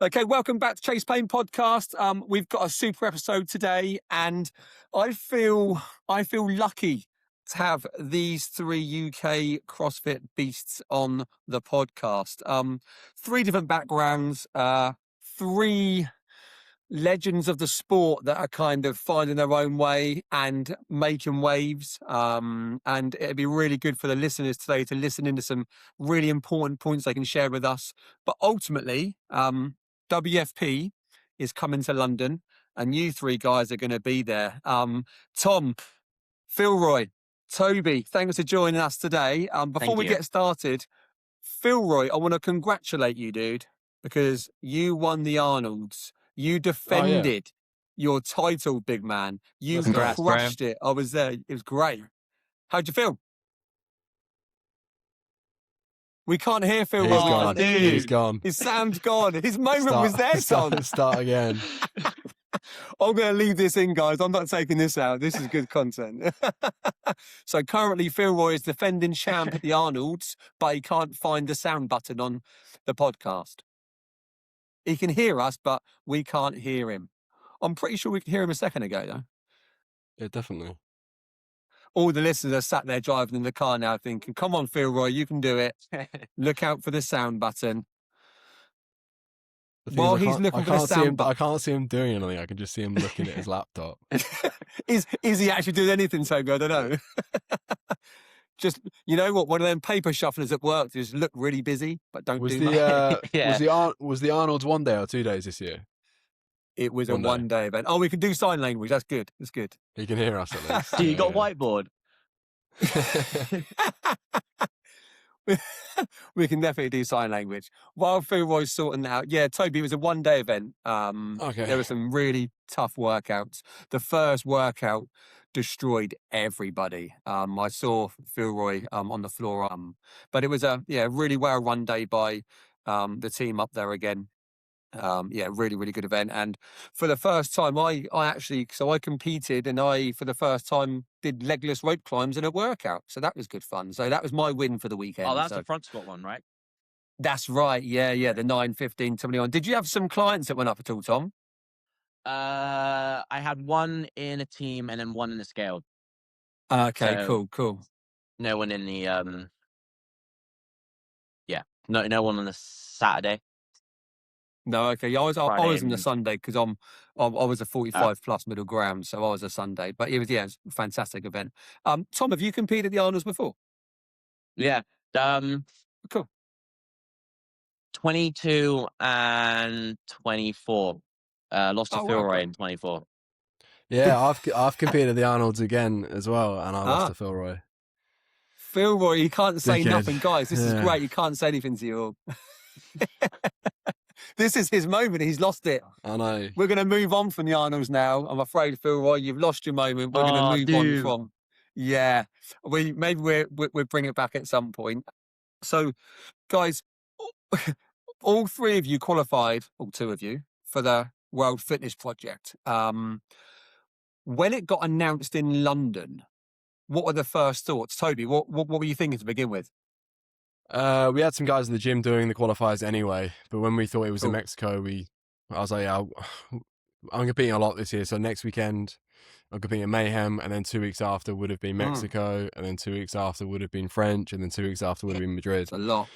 Okay, welcome back to Chase Payne Podcast. We've got a super episode today, and I feel lucky to have these three UK CrossFit beasts on the podcast. Three different backgrounds, three legends of the sport that are kind of finding their own way and making waves. And it'd be really good for the listeners today to listen into some really important points they can share with us. But ultimately, WFP is coming to London, and you three guys are going to be there. Tom, Philroy, Toby, thanks for joining us today. Before we get started, Philroy, I want to congratulate you, dude, because you won the Arnolds. You defended your title, big man. You crushed it. I was there. It was great. How'd you feel? We can't hear Phil. He's gone. He's gone. His sound's gone. His moment was there, Tom. Start again. I'm going to leave this in, guys. I'm not taking this out. This is good content. So currently, Philroy is defending champ at the Arnolds, but he can't find the sound button on the podcast. He can hear us, but we can't hear him. I'm pretty sure we could hear him a second ago, though. Yeah, definitely. All the listeners are sat there driving in the car now thinking, come on, Philroy, you can do it. Look out for the sound button. While he's looking for the sound button. I can't see him doing anything. I can just see him looking at his laptop. Is he actually doing anything, Toby? I don't know. Just, you know what, one of them paper shufflers at work just look really busy, but don't do much. Was the Arnold's 1 day or 2 days this year? It was a one-day event. Oh, we can do sign language. That's good. That's good. He can hear us at least. Do you got whiteboard? We can definitely do sign language. While Philroy's sorting that out, yeah, Toby, it was a one-day event. Okay. There were some really tough workouts. The first workout destroyed everybody. I saw Philroy on the floor, but it was a really well-run day by the team up there again. Really, really good event. And for the first time, I competed, and I, for the first time, did legless rope climbs in a workout. So that was good fun. So that was my win for the weekend. Oh, that's the front squat one, right? That's right. Yeah. The 9, 15, 21. Did you have some clients that went up at all, Tom? I had one in a team and then one in the scale. Okay, So- cool. No one in the no one on the Saturday. No, okay. Yeah, I was Friday in the and- Sunday because I was a 45 plus middle ground, so I was a Sunday. But it was a fantastic event. Tom, have you competed at the Arnolds before? Yeah. Cool. 22 and 24. Lost to Oh, wow, Philroy great. in 24. Yeah, I've competed at the Arnold's again as well, and I lost to Philroy. Philroy, you can't say Dickhead. nothing, guys. This is Yeah. great. You can't say anything to you all. This is his moment. He's lost it. I know. We're going to move on from the Arnolds now. I'm afraid, Philroy, you've lost your moment. We're going to move on from. Yeah, maybe we'll bring it back at some point. So, guys, all three of you qualified, all two of you, for the World Fitness Project. When it got announced in London, what were the first thoughts, Toby? What were you thinking to begin with? We had some guys in the gym doing the qualifiers anyway, but when we thought it was in Cool. Mexico, I was like, I'm competing a lot this year. So next weekend, I'm competing in Mayhem, and then 2 weeks after would have been Mexico, and then 2 weeks after would have been French, and then 2 weeks after would have been Madrid. It's a lot.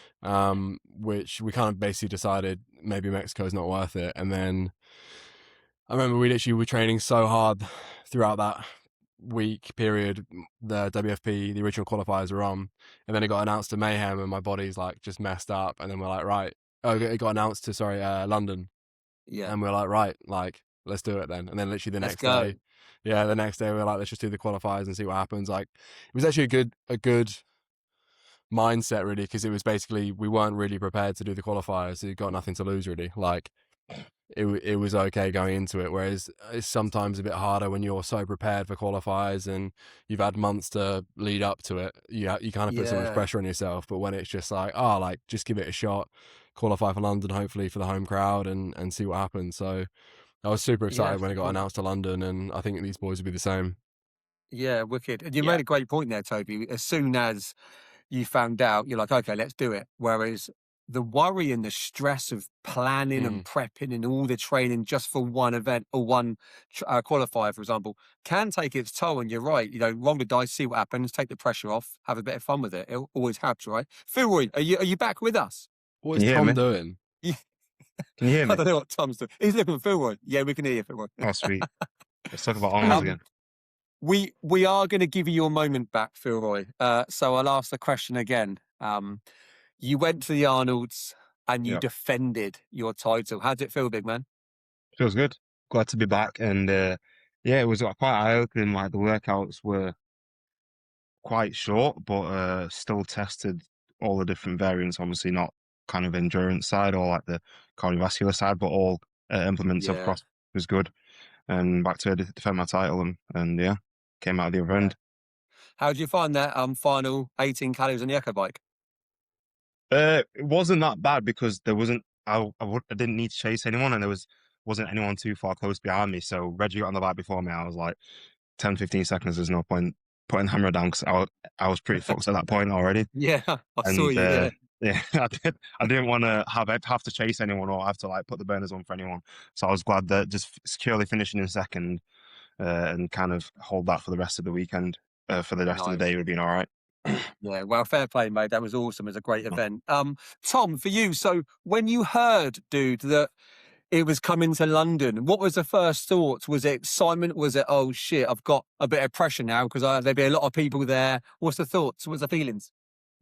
Which we kind of basically decided maybe Mexico is not worth it. And then I remember we literally were training so hard throughout that week period the WFP, the original qualifiers were on, and then it got announced to Mayhem, and my body's like just messed up, and then we're like, right, it got announced to London, Yeah. and we're like, right, like let's do it then. And then literally the Let's next go. day, the next day we're like, let's just do the qualifiers and see what happens. Like it was actually a good mindset really, because it was basically we weren't really prepared to do the qualifiers, so you got nothing to lose really. Like it was okay going into it, whereas it's sometimes a bit harder when you're so prepared for qualifiers and you've had months to lead up to it. You kind of put so much pressure on yourself, but when it's just like, just give it a shot, qualify for London, hopefully for the home crowd, and see what happens. So I was super excited when it got announced to London, and I think these boys would be the same. Yeah, wicked. And you made a great point there, Toby. As soon as you found out, you're like, okay, let's do it. Whereas the worry and the stress of planning and prepping and all the training just for one event or one qualifier, for example, can take its toll. And you're right, roll the dice, see what happens, take the pressure off, have a bit of fun with it. It always helps, right? Philroy, are you back with us? What Can is you hear Tom me? doing? Can you hear I me? don't know what Tom's doing. He's looking for Philroy. Yeah, we can hear you, Philroy. Oh, sweet. Let's talk about Arnold's again. We are going to give you your moment back, Philroy. So I'll ask the question again. You went to the Arnolds and you Yeah. defended your title. How did it feel, big man? Feels good. Glad to be back. And yeah, it was quite eye-opening. Like the workouts were quite short, but still tested all the different variants. Obviously not kind of endurance side or like the cardiovascular side, but all implements of Yeah. CrossFit was good. And back to defend my title and yeah, came out of the other end. How did you find that final 18 calories on the Echo bike? It wasn't that bad because there wasn't I didn't need to chase anyone and there wasn't anyone too far close behind me. So Reggie got on the bike before me. I was like 10-15 seconds, there's no point putting the hammer down because I was pretty fucked at that point already. Yeah, I saw you. Yeah, I didn't want to have to chase anyone or have to like put the burners on for anyone. So I was glad that just securely finishing in second and kind of hold that for the rest of the weekend. For the rest of the day, it would have been all right. Yeah, well, fair play, mate. That was awesome. It was a great event. Tom, for you, so when you heard, dude, that it was coming to London, what was the first thought? Was it excitement? Was it, oh shit, I've got a bit of pressure now because there'd be a lot of people there? What's the thoughts? What's the feelings?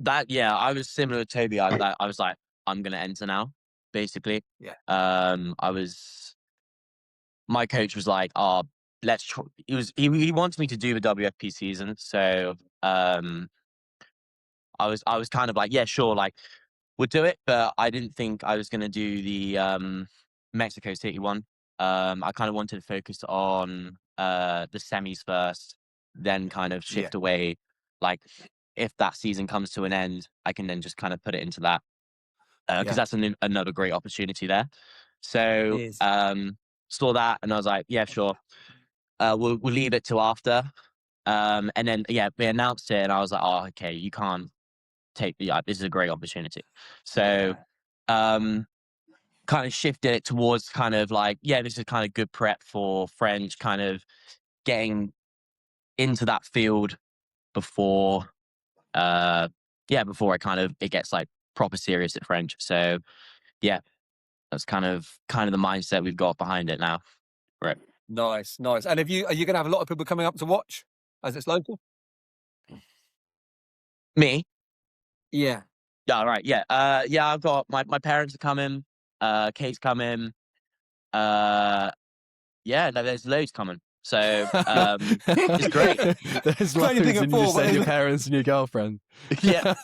I was similar to Toby. I was like, I'm gonna enter now, basically. Yeah. My coach was like, oh, let's try. He wants me to do the WFP season, so I was kind of like, yeah, sure, like we'll do it, but I didn't think I was gonna do the Mexico City one. I kind of wanted to focus on the semis first, then kind of shift away. Like if that season comes to an end, I can then just kind of put it into that because that's another great opportunity there. So saw that and I was like, yeah, sure. We'll leave it till after. And then we announced it and I was like, oh, okay, you can't take this is a great opportunity. So kind of shifted it towards kind of like, this is kind of good prep for French, kind of getting into that field before it gets like proper serious at French. So that's kind of the mindset we've got behind it now. Right. Nice. And are you going to have a lot of people coming up to watch as it's local? Me? Yeah. Yeah, right. Yeah. I've got my parents are coming, Kate's coming. There's loads coming. So it's great. There's loads and you just said your parents and your girlfriend. Yeah.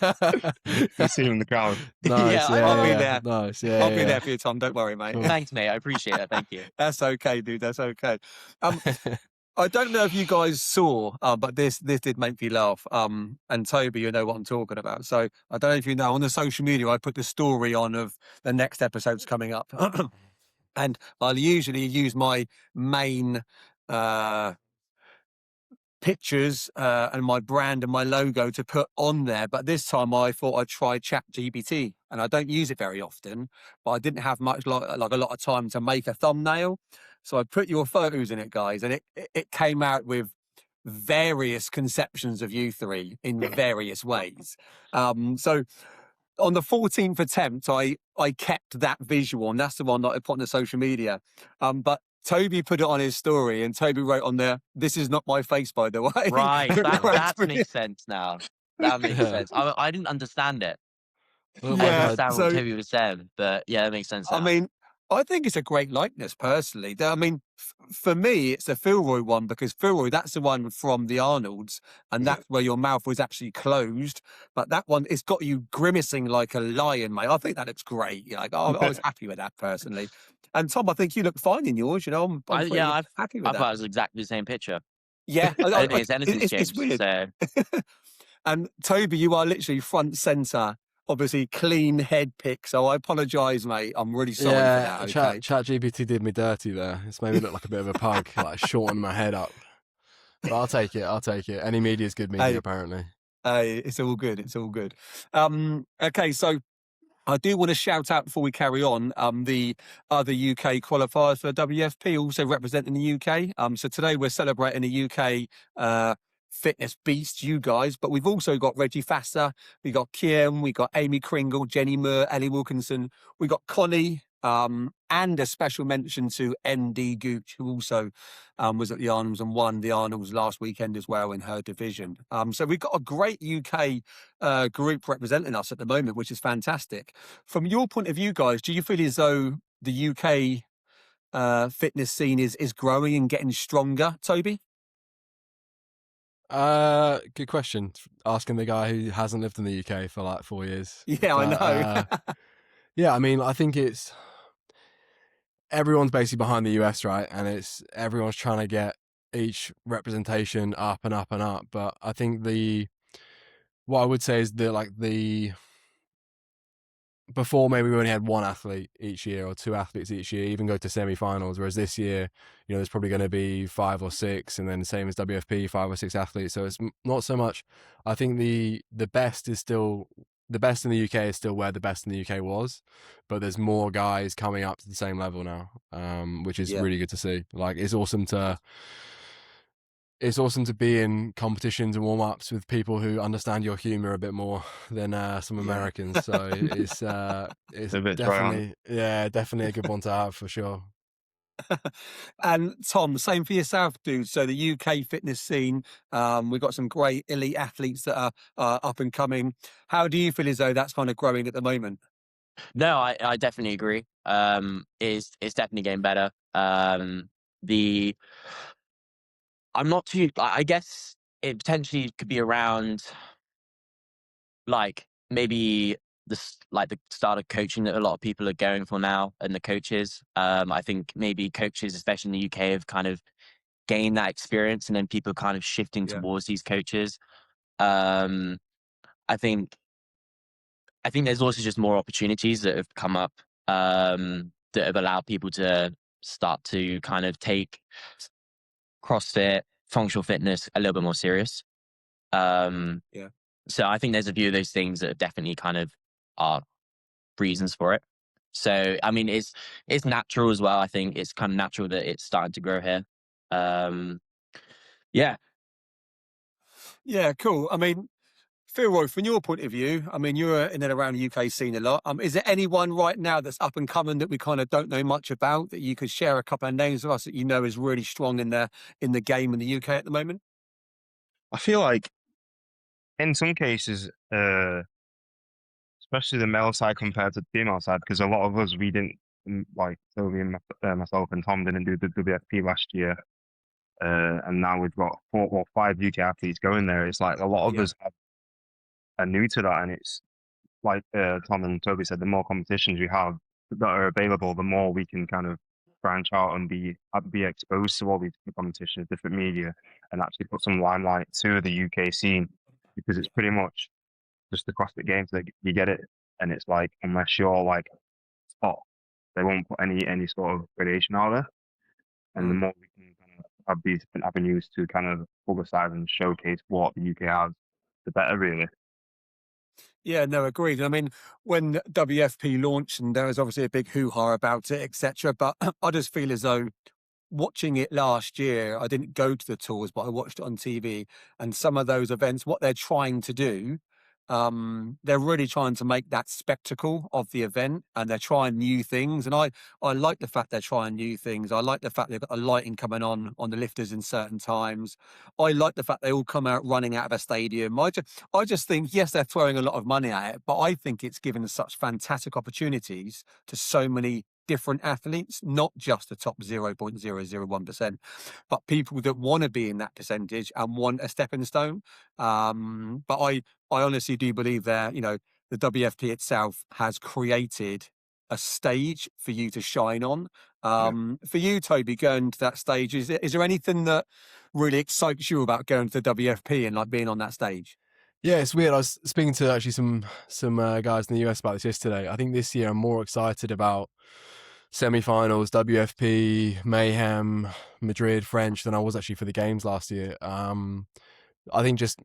You see him in the crowd. Nice. I'll be there. Nice. I'll be there for you, Tom. Don't worry, mate. Cool. Thanks, mate. I appreciate it. Thank you. That's okay, dude. That's okay. I don't know if you guys saw, but this did make me laugh. And Toby, you know what I'm talking about. So I don't know if you know, on the social media, I put the story on of the next episodes coming up. And I'll usually use my main pictures and my brand and my logo to put on there. But this time I thought I'd try ChatGPT, and I don't use it very often, but I didn't have much like a lot of time to make a thumbnail. So I put your photos in it, guys, and it came out with various conceptions of you three in various ways. So on the 14th attempt, I kept that visual, and that's the one that I put on the social media. But Toby put it on his story, and Toby wrote on there, "This is not my face, by the way." Right, that makes sense now. That makes sense. I didn't understand it. I didn't understand what Toby was saying, but that makes sense now. I mean, I think it's a great likeness, personally. I mean, for me, it's the Philroy one because Philroy, that's the one from the Arnolds, and that's where your mouth was actually closed. But that one, it's got you grimacing like a lion, mate. I think that looks great. I was happy with that, personally. And Tom, I think you look fine in yours. I'm happy with that. I thought it was exactly the same picture. Yeah, it's weird. So. And Toby, you are literally front center. Obviously, clean head pick. So I apologise, mate. I'm really sorry for that. Okay? ChatGPT did me dirty there. It's made me look like a bit of a pug, like shorten my head up. But I'll take it. Any media is good media, apparently. It's all good. Okay, so I do want to shout out before we carry on the other UK qualifiers for the WFP also representing the UK. So today we're celebrating the UK fitness beast, you guys, but we've also got Reggie Fasser, we got Kim, we got Amy Kringle, Jenny Moore, Ellie Wilkinson, we got Connie, and a special mention to ND Gooch, who also was at the Arnolds and won the Arnolds last weekend as well in her division. So we've got a great UK group representing us at the moment, which is fantastic. From your point of view, guys, do you feel as though the UK fitness scene is growing and getting stronger, Toby? Good question. Asking the guy who hasn't lived in the UK for like 4 years. Yeah, I know. Yeah, I mean, I think everyone's basically behind the US, right? And everyone's trying to get each representation up and up and up. But I think what I would say is that before maybe we only had one athlete each year or two athletes each year, even go to semi-finals, whereas this year, there's probably going to be 5 or 6, and then the same as WFP, 5 or 6 athletes. So it's not so much. I think the best in the UK is still where the best in the UK was, but there's more guys coming up to the same level now, which is really good to see. Like, it's awesome to be in competitions and warm-ups with people who understand your humor a bit more than some Americans. So it's a bit definitely a good one to have for sure. And Tom, same for yourself, dude. So the UK fitness scene, we've got some great elite athletes that are up and coming. How do you feel as though that's kind of growing at the moment? No, I definitely agree. It's definitely getting better. I'm not too. I guess it potentially could be around, like, maybe the start of coaching that a lot of people are going for now, and the coaches. I think maybe coaches, especially in the UK, have kind of gained that experience, and then people kind of shifting towards these coaches. I think there's also just more opportunities that have come up, that have allowed people to start to kind of take CrossFit, functional fitness a little bit more serious. So I think there's a few of those things that definitely kind of are reasons for it. So, I mean, it's natural as well. I think it's kind of natural that it's starting to grow here. Yeah. Yeah, cool. I mean, Philroy, from your point of view, I mean, you're in and around the UK scene a lot. Is there anyone right now that's up and coming that we kind of don't know much about, that you could share a couple of names with us that is really strong in the game in the UK at the moment? I feel like in some cases, especially the male side compared to the female side, because a lot of us, we didn't, like Toby and myself and Tom didn't do the WFP last year. And now we've got 4 or 5 UK athletes going there. It's like a lot of us are new to that, and it's like Tom and Toby said, the more competitions we have that are available, the more we can kind of branch out and be exposed to all these competitions, different media, and actually put some limelight to the UK scene, because it's pretty much just the CrossFit Games that you get it, and it's like, unless you're like top, they won't put any sort of gradation out there. And the more we can kind of have these different avenues to kind of publicize and showcase what the UK has, the better, really. Yeah, no, agreed. I mean, when WFP launched, and there was obviously a big hoo-ha about it, etc. But I just feel as though watching it last year, I didn't go to the tours, but I watched it on TV. And some of those events, what they're trying to do, they're really trying to make that spectacle of the event, and they're trying new things. And I like the fact they're trying new things. I like the fact they've got a lighting coming on the lifters in certain times. I like the fact they all come out running out of a stadium. I just think, yes, they're throwing a lot of money at it, but I think it's given such fantastic opportunities to so many different athletes, not just the top 0.001%, but people that want to be in that percentage and want a stepping stone. But I honestly do believe that, the WFP itself has created a stage for you to shine on. For you, Toby, going to that stage, is there anything that really excites you about going to the WFP and like being on that stage? Yeah, it's weird. I was speaking to actually some guys in the US about this yesterday. I think this year I'm more excited about semi-finals, WFP, Mayhem, Madrid, French than I was actually for the games last year. I think just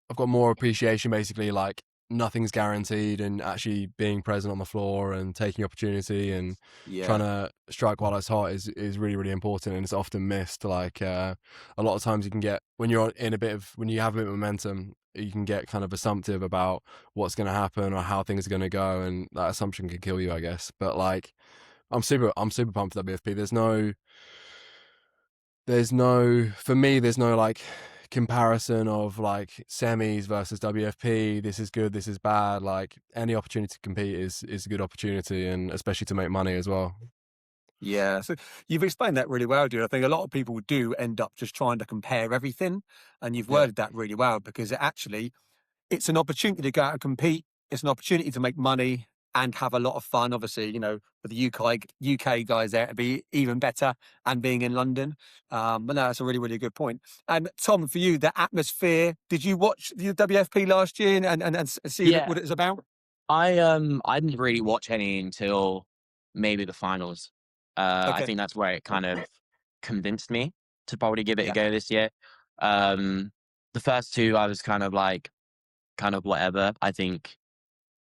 I've got more appreciation, basically, like nothing's guaranteed, and actually being present on the floor and taking opportunity and trying to strike while it's hot is really, really important, and it's often missed. Like a lot of times you can get, when you have a bit of momentum, you can get kind of assumptive about what's going to happen or how things are going to go, and that assumption can kill you, I guess. But like, I'm super pumped for WFP. For me, there's no like comparison of like semis versus WFP. This is good, this is bad. Like, any opportunity to compete is a good opportunity, and especially to make money as well. Yeah, so you've explained that really well, dude. I think a lot of people do end up just trying to compare everything, and you've worded that really well, because it's an opportunity to go out and compete. It's an opportunity to make money and have a lot of fun. Obviously, for the UK guys there to be even better, and being in London. But no, that's a really, really good point. And Tom, for you, the atmosphere, did you watch the WFP last year and see what it was about? I didn't really watch any until maybe the finals. I think that's where it kind of convinced me to probably give it a go this year. The first two, I was kind of whatever. I think,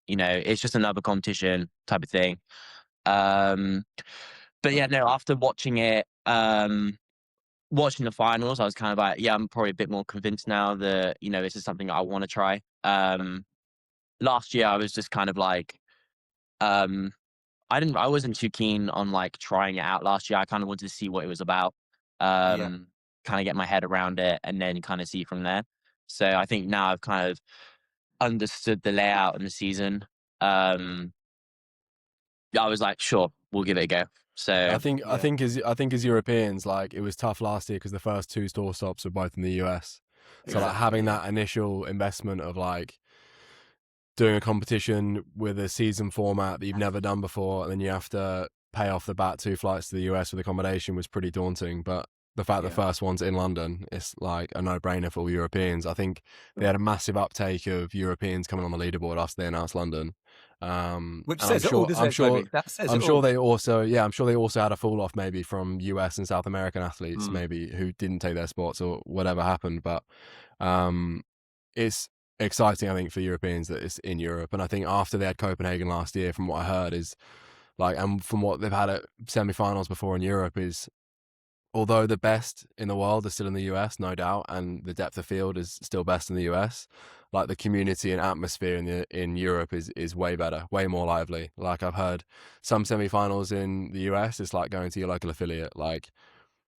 it's just another competition type of thing. But yeah, no, after watching it, watching the finals, I was kind of like, yeah, I'm probably a bit more convinced now that, this is something I want to try. Last year, I was just kind of like, I wasn't too keen on like trying it out last year. I kind of wanted to see what it was about, kind of get my head around it, and then kind of see from there. So I think now I've kind of understood the layout and the season. I was like, sure, we'll give it a go. So I think as Europeans, like, it was tough last year because the first two store stops were both in the US. So like having that initial investment of like doing a competition with a season format that you've never done before, and then you have to pay off the bat 2 flights to the US with accommodation was pretty daunting. But the fact the first one's in London, it's like a no-brainer for all Europeans. I think they had a massive uptake of Europeans coming on the leaderboard after they announced London. Which says it all, doesn't it, Toby? That says I'm it sure all. they also had a fall off maybe from US and South American athletes, maybe, who didn't take their spots or whatever happened. But it's exciting, I think, for Europeans that it's in Europe. And I think after they had Copenhagen last year, from what I heard, is like, and from what they've had at semi-finals before in Europe, is although the best in the world is still in the US, no doubt, and the depth of field is still best in the US, like the community and atmosphere in Europe is way better, way more lively. Like, I've heard some semi-finals in the US, it's like going to your local affiliate. Like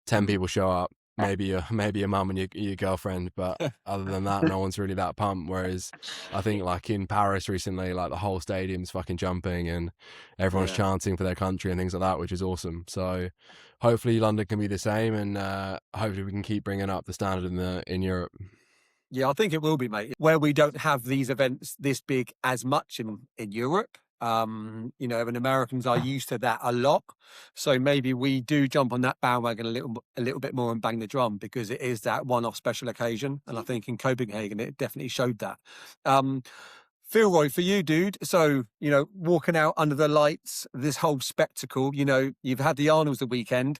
10 people show up, maybe your mum and your girlfriend, but other than that, no one's really that pumped. Whereas I think like in Paris recently, like the whole stadium's fucking jumping and everyone's chanting for their country and things like that, which is awesome. So hopefully London can be the same, and hopefully we can keep bringing up the standard in Europe. Yeah, I think it will be, mate. Where we don't have these events this big as much in Europe, and Americans are used to that a lot. So maybe we do jump on that bandwagon a little bit more and bang the drum, because it is that one-off special occasion. And I think in Copenhagen, it definitely showed that. Philroy, for you, dude, so, walking out under the lights, this whole spectacle, you've had the Arnolds the weekend.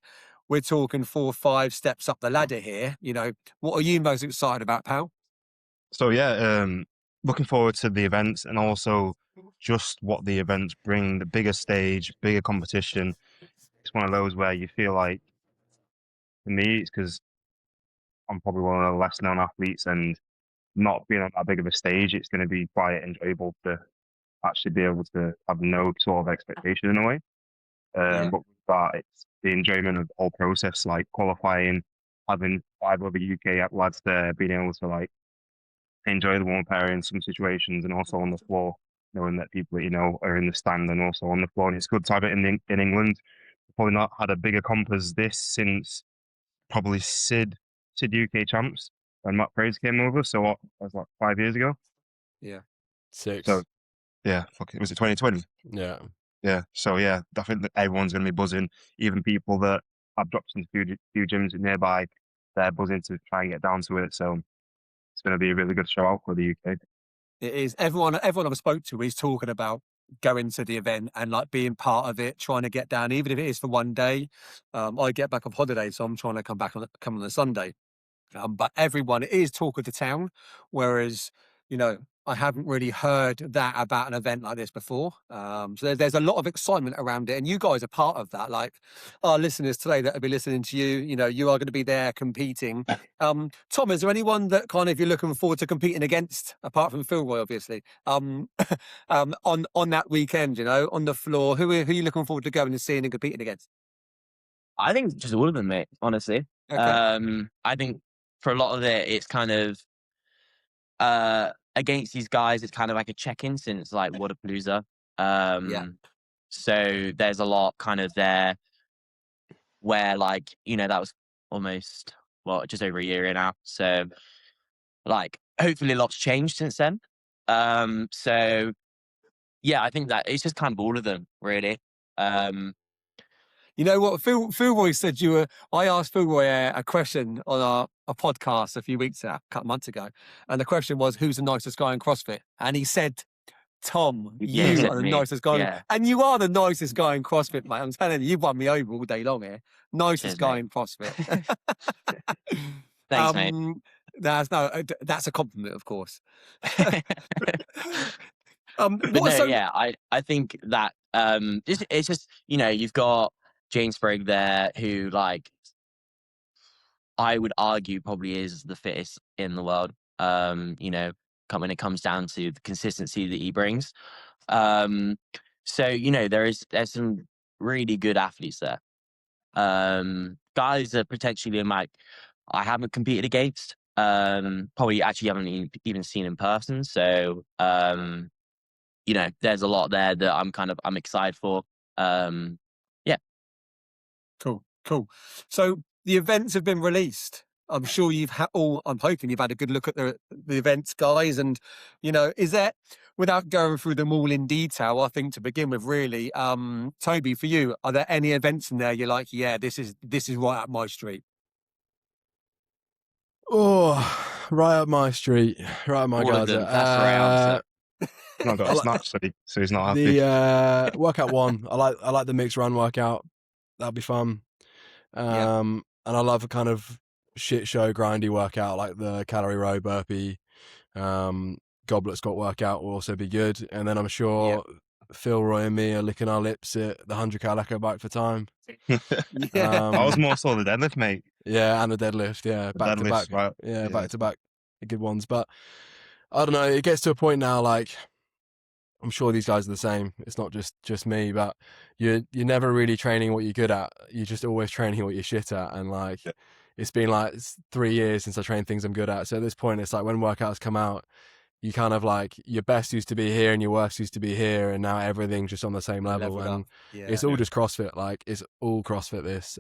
We're talking 4 or 5 steps up the ladder here. What are you most excited about, pal? So looking forward to the events, and also just what the events bring, the bigger stage, bigger competition. It's one of those where you feel like, for me, it's because I'm probably one of the less known athletes, and not being on that big of a stage, it's going to be quite enjoyable to actually be able to have no sort of expectation in a way. But with that, it's the enjoyment of the whole process, like qualifying, having 5 other UK lads there, being able to like enjoy the warm pair in some situations, and also on the floor, knowing that people that are in the stand and also on the floor. And it's good to have it in England. We've probably not had a bigger comp as this since probably Sid UK champs when Matt Praise came over. So what was like 5 years ago? Yeah. 6. So yeah, fuck it. Was it 2020? Yeah. Yeah. So yeah, I think that everyone's going to be buzzing. Even people that have dropped into a few gyms nearby, they're buzzing to try and get down to it. So it's going to be a really good show out for the UK. It is. Everyone I've spoke to is talking about going to the event and like being part of it, trying to get down, even if it is for one day. I get back off holiday, so I'm trying to come on the Sunday. But everyone, it is talk of the town, whereas I haven't really heard that about an event like this before. So there's a lot of excitement around it, and you guys are part of that. Like our listeners today that will be listening to you, you are going to be there competing. Tom, is there anyone that kind of you're looking forward to competing against, apart from Philroy, obviously, on that weekend, on the floor? Who are you looking forward to going and seeing and competing against? I think just all of them, mate, honestly. Okay. I think for a lot of it, it's kind of against these guys, it's kind of like a check-in since like Wodapalooza. So there's a lot kind of there where like, that was almost, just over a year in now. So like, hopefully a lot's changed since then. So yeah, I think that it's just kind of all of them, really. You know what? Philroy said I asked Philroy a question on a podcast a couple of months ago. And the question was, who's the nicest guy in CrossFit? And he said, Tom, you are the nicest guy. Yeah. And you are the nicest guy in CrossFit, mate. I'm telling you, you've won me over all day long here. Nicest guy in CrossFit. Thanks, mate. That's a compliment, of course. I think that it's just you've got James Brigg there, who like I would argue probably is the fittest in the world. When it comes down to the consistency that he brings. So there's some really good athletes there. Guys that potentially I haven't competed against. Probably actually haven't even seen in person. So there's a lot there that I'm excited for. Yeah. Cool. So the events have been released. I'm sure I'm hoping you've had a good look at the events, guys. And, is there, without going through them all in detail, I think to begin with, really, Toby, for you, are there any events in there you're like, yeah, this is right up my street? Oh, right up my street, right up my Gaza. That's the right answer. Not got a snatch, so he's not happy. The workout one, I like the mixed run workout. That'll be fun. And I love a kind of shit show grindy workout like the calorie row burpee, goblet squat workout will also be good. And then I'm sure Philroy and me are licking our lips at the 100 cal echo bike for time. I was more so the deadlift, mate. Yeah, and the deadlift. Yeah, back to back. Right. Yeah, back to back, good ones. But I don't know. It gets to a point now, like I'm sure these guys are the same. It's not just me, but you're never really training what you're good at. You're just always training what you're shit at. And like, it's been like 3 years since I trained things I'm good at. So at this point, it's like when workouts come out, you kind of like your best used to be here and your worst used to be here, and now everything's just on the same level. And it's all just CrossFit. Like it's all CrossFit. This.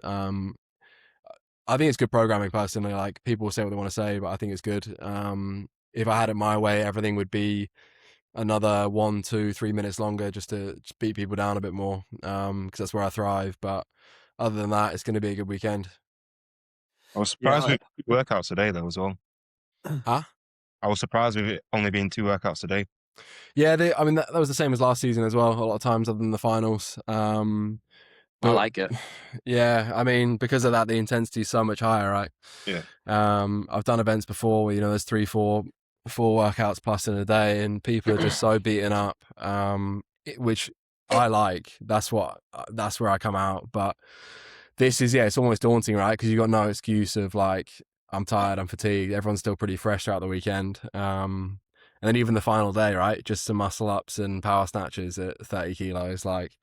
I think it's good programming personally. Like people will say what they want to say, but I think it's good. If I had it my way, everything would be another 1, 2, 3 minutes longer just to beat people down a bit more, because that's where I thrive. But other than that, it's going to be a good weekend. I was surprised with 2 workouts today though as well. Huh? I was surprised with it only being 2 workouts today. Yeah, that was the same as last season as well. A lot of times other than the finals. I like it. Yeah, I mean, because of that, the intensity is so much higher, right? Yeah. I've done events before where there's 3, 4 workouts plus in a day, and people are just so beaten up, which I like. That's where I come out. But this is it's almost daunting, right? Because you've got no excuse of like, I'm tired, I'm fatigued. Everyone's still pretty fresh throughout the weekend. And then even the final day, right? Just some muscle ups and power snatches at 30 kilos. Like,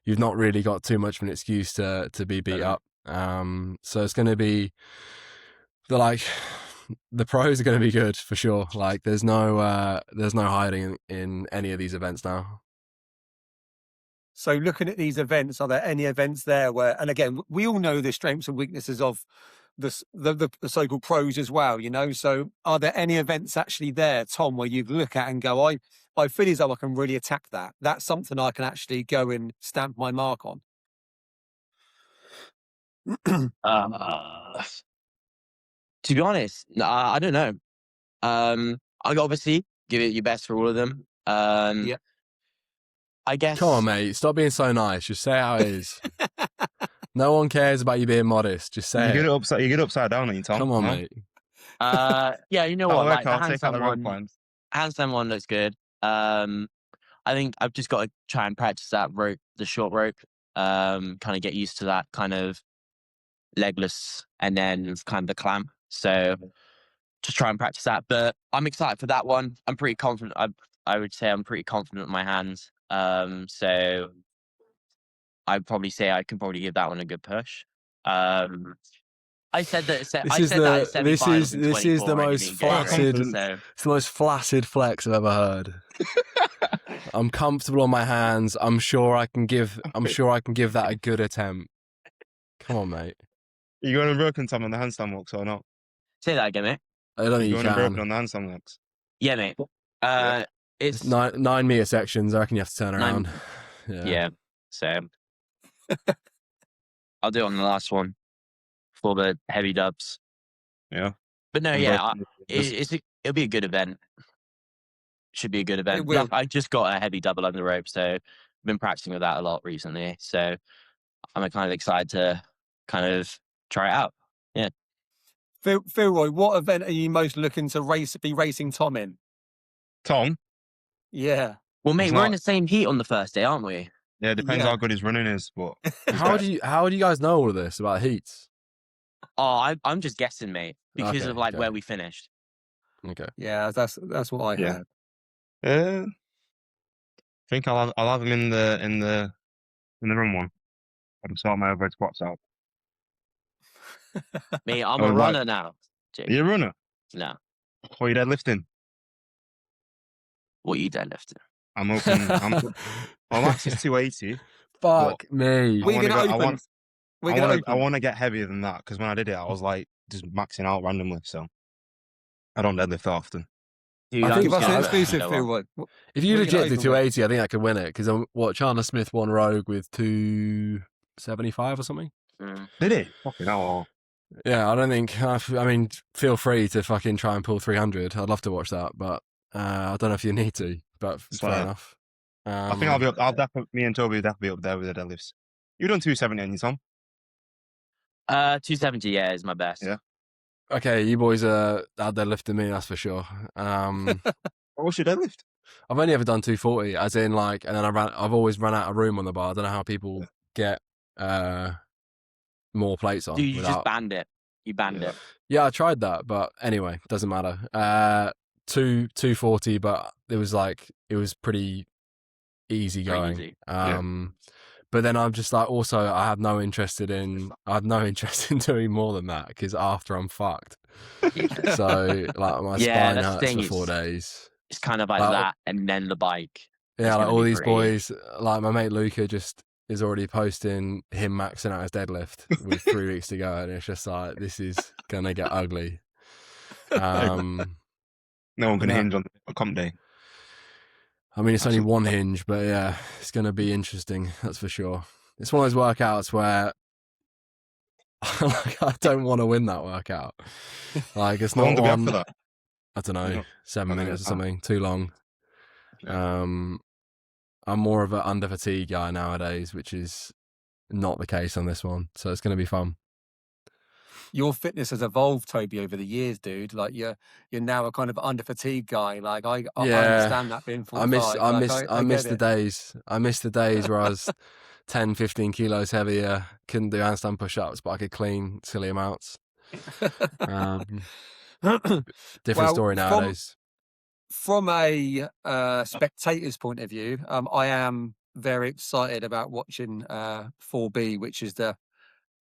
you've not really got too much of an excuse to be beat up. So it's going to be the pros are going to be good for sure. Like there's no hiding in any of these events now. So looking at these events, are there any events there where, and again, we all know the strengths and weaknesses of the so-called pros as well, so are there any events actually there, Tom, where you look at and go, I feel as though I can really attack that. That's something I can actually go and stamp my mark on. To be honest, I don't know. I obviously give it your best for all of them. I guess. Come on, mate. Stop being so nice. Just say how it is. No one cares about you being modest. Just say you get upside down, Tom. Come on, mate. Yeah, you know what? Like, the handstand one, handstand one looks good. I think I've just got to try and practice that rope, the short rope. Kind of get used to that kind of legless and then kind of the clamp. So just try and practice that. But I'm excited for that one. I'm pretty confident. I would say I'm pretty confident with my hands. So I'd probably say I can probably give that one a good push. I said that. I said that at 75 and this is the 24 most and it didn't go great, flaccid. so It's the most flaccid flex I've ever heard. I'm comfortable on my hands. I'm sure I can give that a good attempt. Come on, mate. You going unbroken, Tom, on the handstand walks or not? say that again, mate. I don't think You you going unbroken can. on the handstand walks? Yeah, mate. Yeah. It's It's 9 meter sections. I reckon you have to turn around. yeah. So I'll do it on the last one for the heavy dubs. Yeah. But no, yeah, Unbroken. it'll be a good event. Should be a good event. It will. I just got a heavy double under the rope, so I've been practicing with that a lot recently. So I'm kind of excited to kind of try it out. Yeah. Philroy, what event are you most looking to be racing Tom in? Tom? Yeah. Well, mate, It's we're not- in the same heat on the first day, aren't we? Yeah, it depends Yeah. how good his running is, but How do you guys know all of this about heats? Oh, I'm just guessing, mate, because Okay, of like okay. where we finished. Okay. Yeah, that's what I Yeah. heard. I think I'll have him in the run one. I'm sorting my overhead squats out. Mate, I'm Oh, a right. runner now. Are you a runner? No, Or are you deadlifting? what you deadlifting? I'm open. My max is 280. Fuck me. We're gonna I open. want We're gonna I open. want to get heavier than that because when I did it, I was like just maxing out randomly. So I don't deadlift that often. Dude, I I'm think Give us just an I- gonna exclusive, go on. Philroy. If you We're gonna legit do open with- 280, I think I could win it because Chandler Smith won Rogue with 275 or something. Mm. Did he? Fucking hell. Yeah, I don't think. I mean, feel free to fucking try and pull 300. I'd love to watch that, but I don't know if you need to. But It's fair fine. enough. I think I'll be up. I'll definitely. Me and Toby will definitely be up there with the deadlifts. You done 270 on you, Tom? 270, yeah, is my best. Yeah. Okay, you boys are out there lifting me, that's for sure. What's your deadlift? I've only ever done 240, as in like, and then I've always run out of room on the bar. I don't know how people get more plates on. Dude, you just without... banned it. You banned it. Yeah, I tried that, but anyway, doesn't matter. 240, but it was pretty easy going. Pretty easy. But then I'm just like, also, I have no interest in doing more than that because after I'm fucked. So like my Yeah, spine that's the hurts thing, for 4 it's- days. It's kind of like Well, that, and then the bike. Yeah, It's like gonna all be these pretty- boys, like my mate Luca just is already posting him maxing out his deadlift with 3 weeks to go, and it's just like, this is gonna get ugly. No one can No. hinge on a comp day. I mean, it's only Absolutely. one hinge, but yeah, it's going to be interesting. That's for sure. It's one of those workouts where like, I don't want to win that workout. Like, it's How long not do we have one. for that? I don't know, No. 7 I don't minutes or know. something. Too long. Yeah. I'm more of an under fatigue guy nowadays, which is not the case on this one. So it's going to be fun. Your fitness has evolved, Toby, over the years, dude. Like you're now a kind of under fatigue guy. Like I Yeah. understand that being 45. I miss get the it. days. I miss the days where I was 10, 15 kilos heavier, couldn't do handstand push-ups, but I could clean silly amounts. Different Well, story nowadays. From a spectator's point of view, I am very excited about watching 4B, which is the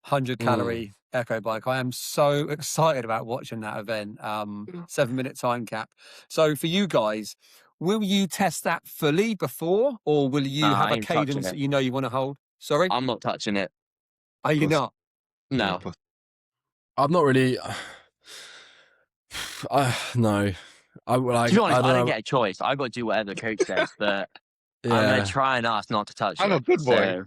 100 calorie echo bike. I am so excited about watching that event. 7-minute time cap. So for you guys, will you test that fully before, or will you Nah, have I a ain't touching cadence it. that you know you want to hold? Sorry, I'm not touching it. are you course. not? No. I'm not really. No, I like. To be honest, I don't don't know. get a choice. I got to do whatever the coach says, but I'm Yeah, going to try and ask not to touch I'm it. a good boy. So,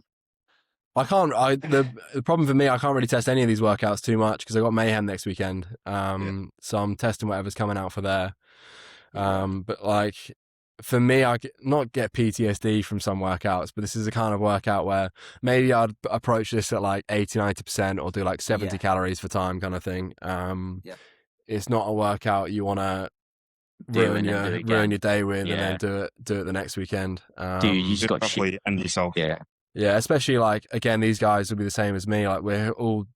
I can't. The problem for me, I can't really test any of these workouts too much because I got Mayhem next weekend. So I'm testing whatever's coming out for there. But like for me, not get PTSD from some workouts, but this is a kind of workout where maybe I'd approach this at like 80-90% or do like 70 Yeah. calories for time kind of thing. Yeah. It's not a workout you want to do and then do it ruin again. your day with, and Yeah. then do it the next weekend. Dude, you just Just got shit. properly end yourself. Yeah. Yeah, especially like, again, these guys will be the same as me. Like, we're all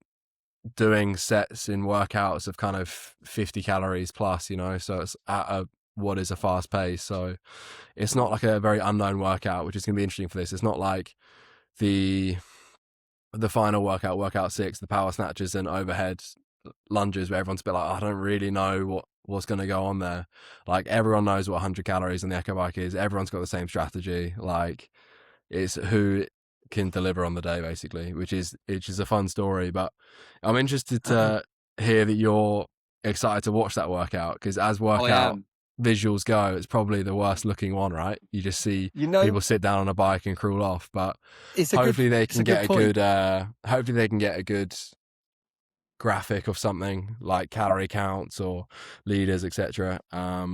doing sets in workouts of kind of 50 calories plus, you know, so it's at what is a fast pace. So it's not like a very unknown workout, which is going to be interesting for this. It's not like the final workout 6, the power snatches and overhead lunges, where everyone's a bit like, I don't really know what's going to go on there. Like, everyone knows what 100 calories on the Echo Bike is. Everyone's got the same strategy. Like, it's who can deliver on the day, basically, which is a fun story. But I'm interested to hear that you're excited to watch that workout, because as workout visuals go, it's probably the worst looking one, right? You just see people sit down on a bike and crawl off, but hopefully they can get a good graphic of something like calorie counts or leaders, etc.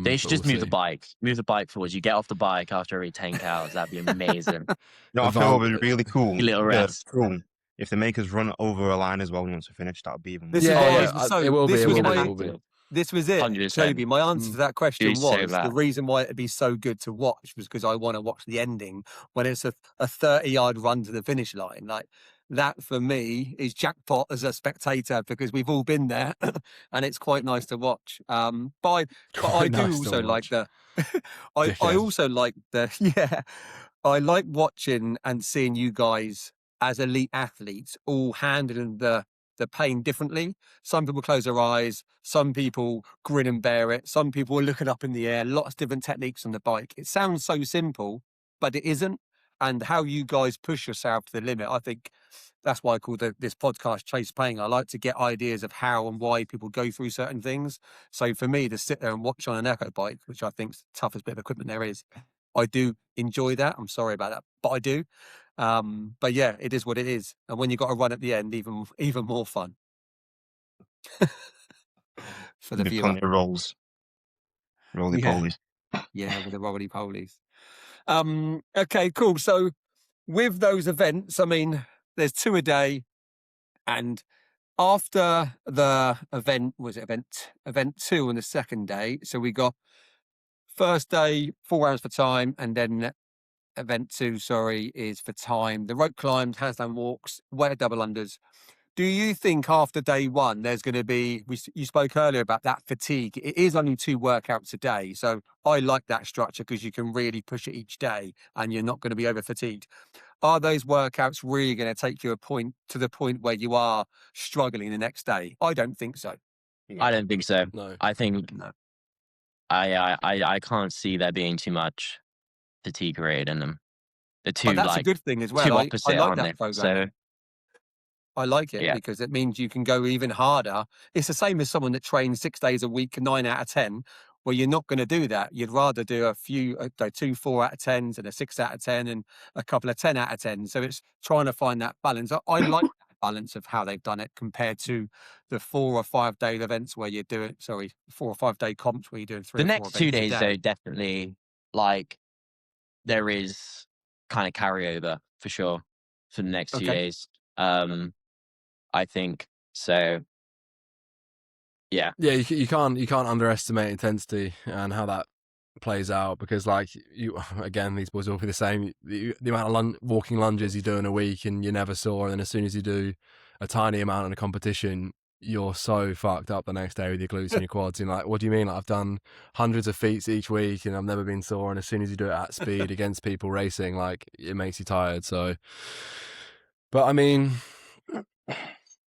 They should just move the bike forwards. You get off the bike after every 10 cows. That'd be amazing. No, I feel it would be really cool. Little rest. Cool. If they make us run over a line as well once we finish, that would be even. This it will be. This was it, 100%. Toby. My answer to that question So was the reason why it'd be so good to watch was because I want to watch the ending when it's a 30-yard run to the finish line. Like, that for me is jackpot as a spectator, because we've all been there, and it's quite nice to watch. But I do also like the. I also like the I like watching and seeing you guys as elite athletes all handling the pain differently. Some people close their eyes, some people grin and bear it, some people are looking up in the air, lots of different techniques on the bike. It sounds so simple, but it isn't. And how you guys push yourself to the limit, I think that's why I call this podcast Chase Pain. I like to get ideas of how and why people go through certain things. So for me to sit there and watch on an Echo Bike, which I think is the toughest bit of equipment there is, I do enjoy that. I'm sorry about that, but I do. But yeah, it is what it is. And when you got to run at the end, even more fun for the viewer. Plenty of rolls, roly-polies. Yeah, with the roly-polies. Okay, cool. So with those events, I mean, there's 2 a day, and after the event, event 2 on the second day. So we got first day 4 hours for time, and then event 2, is for time. The rope climbs, handstand walks, weighted double unders. Do you think after day 1 there's going to be? You spoke earlier about that fatigue. It is only 2 workouts a day, so I like that structure because you can really push it each day, and you're not going to be over fatigued. Are those workouts really going to take you to the point where you are struggling the next day? I don't think so. I don't think so. No. I think No. I can't see there being too much fatigue rated in them. The two, But that's like, a good thing as two well. I opposite, like aren't that they? program. So I like it because it means you can go even harder. It's the same as someone that trains 6 days a week, 9 out of 10. Well, you're not going to do that. You'd rather do a few, 2 4 out of 10s and a 6 out of 10 and a couple of 10 out of 10. So it's trying to find that balance. I like that balance of how they've done it compared to the 4 or 5 day events where you're doing, 4 or 5 day comps where you're doing 3 the or 4 next 2 events a days, day. though, definitely, like, there is kind of carryover for sure for the next 2 days. I think so. Yeah, you can't underestimate intensity and how that plays out, because, like, again, these boys will be the same. The amount of walking lunges you do in a week and you're never sore, and then as soon as you do a tiny amount in a competition, you're so fucked up the next day with your glutes and your quads. And like, what do you mean? Like, I've done hundreds of feats each week and I've never been sore. And as soon as you do it at speed against people racing, like, it makes you tired. So, but I mean,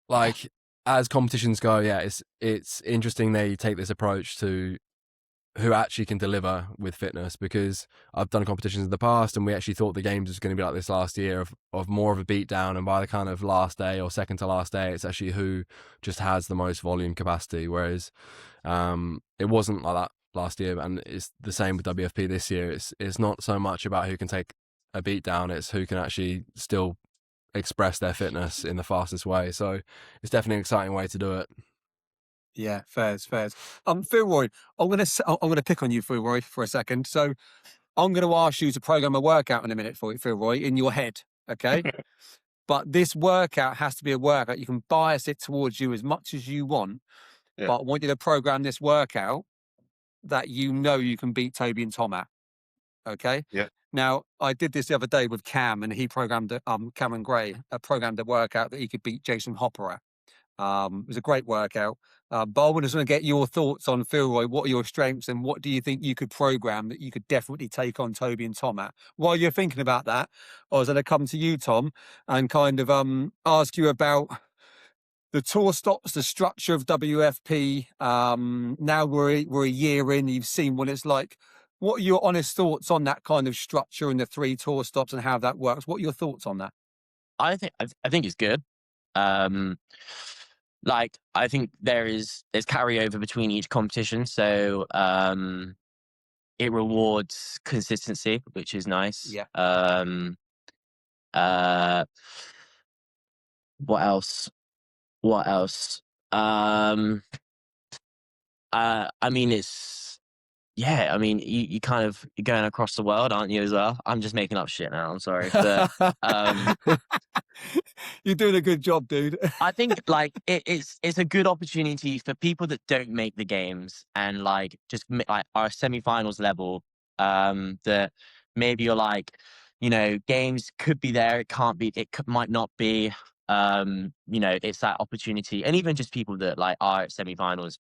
like, as competitions go, yeah, it's interesting they take this approach to who actually can deliver with fitness, because I've done competitions in the past and we actually thought the games was going to be like this last year of more of a beatdown, and by the kind of last day or second to last day, it's actually who just has the most volume capacity, whereas it wasn't like that last year, and it's the same with WFP this year. It's not so much about who can take a beatdown, it's who can actually still express their fitness in the fastest way. So it's definitely an exciting way to do it. Yeah, fairs. Philroy, I'm gonna pick on you, Philroy, for a second. So I'm gonna ask you to program a workout in a minute for you, Philroy, in your head, okay? But this workout has to be a workout. You can bias it towards you as much as you want, but I want you to program this workout that you know you can beat Toby and Tom at. Okay. Yeah. Now, I did this the other day with Cam, and he programmed Cameron Gray programmed a workout that he could beat Jason Hopper at. It was a great workout. But I want to get your thoughts on Philroy. What are your strengths, and what do you think you could program that you could definitely take on Toby and Tom at? While you're thinking about that, I was going to come to you, Tom, and kind of ask you about the tour stops, the structure of WFP. Now we're a year in. You've seen what it's like. What are your honest thoughts on that kind of structure and the 3 tour stops and how that works? What are your thoughts on that? I think it's good. Like, I think there's carryover between each competition, so it rewards consistency, which is nice. Yeah. What else? I mean, I mean, you kind of, you're going across the world, aren't you, as well? I'm just making up shit now, I'm sorry. But You're doing a good job, dude. I think like it's a good opportunity for people that don't make the games and like just like our semi-finals level, that maybe you're like, games could be there, it can't be, might not be. It's that opportunity, and even just people that like are at semi-finals,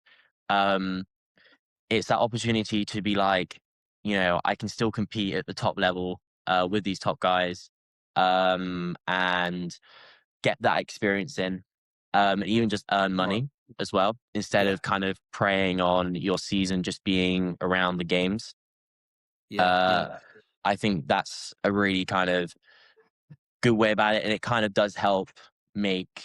it's that opportunity to be like, I can still compete at the top level with these top guys, and get that experience in, and even just earn money as well, instead of kind of preying on your season just being around the games. I think that's a really kind of good way about it, and it kind of does help make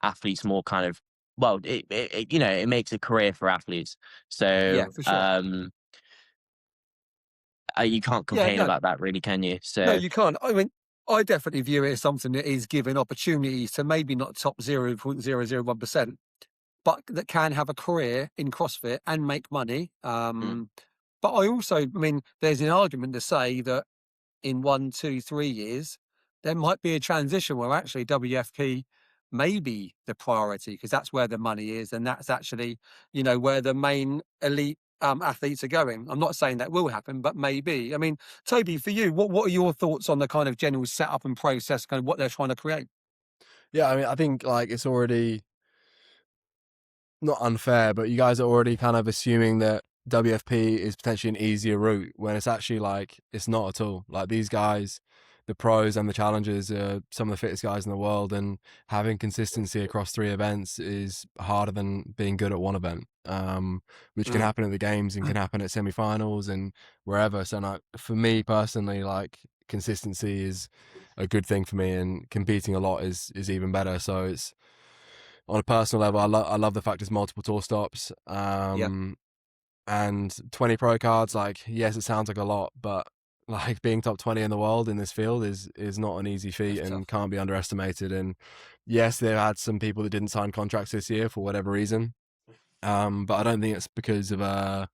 athletes more kind of, well, it makes a career for athletes. So for sure. You can't complain about that, really, can you? So No, you can't. I mean, I definitely view it as something that is giving opportunities to maybe not top 0.001%, but that can have a career in CrossFit and make money. But I also, I mean, there's an argument to say that in 1, 2, 3 years, there might be a transition where actually WFP may be the priority, because that's where the money is, and that's actually, where the main elite athletes are going. I'm not saying that will happen, but maybe. I mean, Toby, for you, what are your thoughts on the kind of general setup and process, kind of what they're trying to create? Yeah, I mean, I think like it's already not unfair, but you guys are already kind of assuming that WFP is potentially an easier route, when it's actually like it's not at all. Like, these guys, the pros and the challengers, are some of the fittest guys in the world, and having consistency across 3 events is harder than being good at 1 event, which can happen at the games and can happen at semi-finals and wherever. So like, for me personally, like, consistency is a good thing for me, and competing a lot is even better. So it's, on a personal level, I love the fact it's multiple tour stops. And 20 pro cards, like, yes, it sounds like a lot, but like, being top 20 in the world in this field is not an easy feat, and can't be underestimated. And yes, they've had some people that didn't sign contracts this year for whatever reason, but I don't think it's because of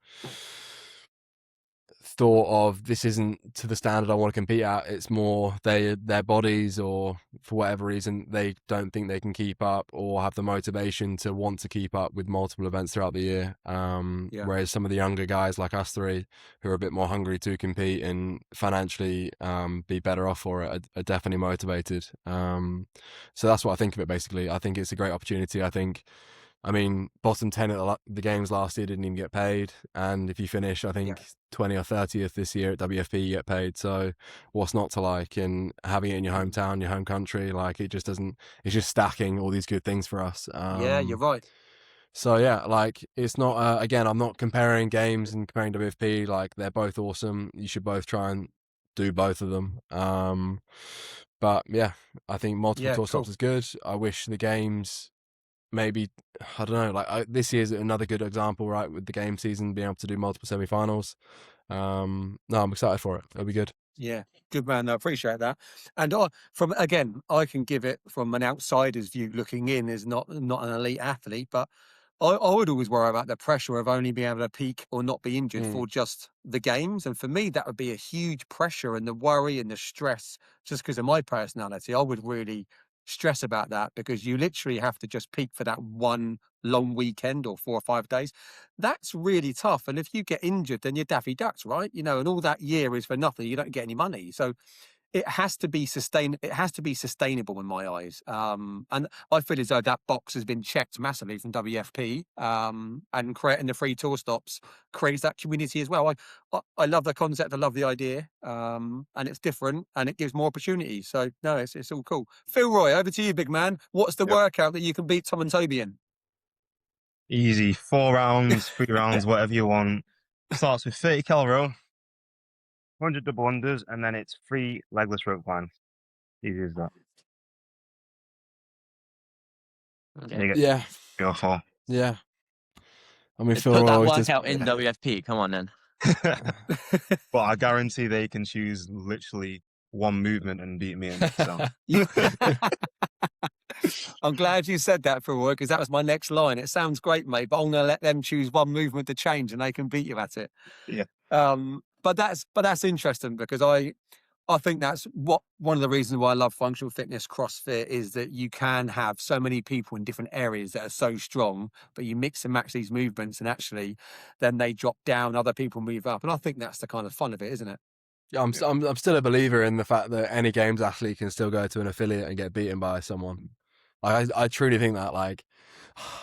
thought of this isn't to the standard I want to compete at. It's more their bodies, or for whatever reason they don't think they can keep up, or have the motivation to want to keep up with multiple events throughout the year. Whereas some of the younger guys like us 3, who are a bit more hungry to compete and financially be better off for it, are definitely motivated. So that's what I think of it, basically. I think it's a great opportunity. I mean, bottom 10 at the games last year didn't even get paid. And if you finish, I think 20 or 30th this year at WFP, you get paid. So what's not to like? And having it in your hometown, your home country, like, it just doesn't, it's just stacking all these good things for us. You're right. So yeah, like, it's not, again, I'm not comparing games and comparing WFP. Like, they're both awesome. You should both try and do both of them. But yeah, I think multiple tour stops is good. I wish the games, maybe, I don't know, like, this year's another good example, right, with the game season being able to do multiple semi-finals. No, I'm excited for it. It'll be good. Yeah, good man. I appreciate that. And I can give it from an outsider's view looking in, as not an elite athlete, but I would always worry about the pressure of only being able to peak or not be injured for just the games. And for me, that would be a huge pressure, and the worry and the stress, just because of my personality. I would really stress about that, because you literally have to just peak for that one long weekend or 4 or 5 days. That's really tough. And if you get injured, then you're Daffy Ducks, right? You know, and all that year is for nothing. You don't get any money. So it has to be sustainable in my eyes. And I feel as though that box has been checked massively from WFP, and creating the free tour stops creates that community as well. I love the concept. I love the idea. And it's different and it gives more opportunities. So no, it's all cool. Philroy, over to you, big man. What's the Yep. workout that you can beat Tom and Toby in? Easy, 4 rounds, 3 rounds, whatever you want. Starts with 30 cal row, 100 double unders, and then it's 3 legless rope climbs. Easy as that. Okay. You get Yeah, 3 or 4. yeah. I mean, Let's Phil put that always just workout in WFP. Come on then. But I guarantee they can choose literally one movement and beat me in it. So I'm glad you said that, Philroy, because that was my next line. It sounds great, mate, but I'm going to let them choose one movement to change and they can beat you at it. yeah, But that's interesting, because I think that's one of the reasons why I love functional fitness CrossFit is that you can have so many people in different areas that are so strong, but you mix and match these movements and actually then they drop down, other people move up. And I think that's the kind of fun of it, isn't it? Yeah, I'm still a believer in the fact that any games athlete can still go to an affiliate and get beaten by someone. I truly think that, like,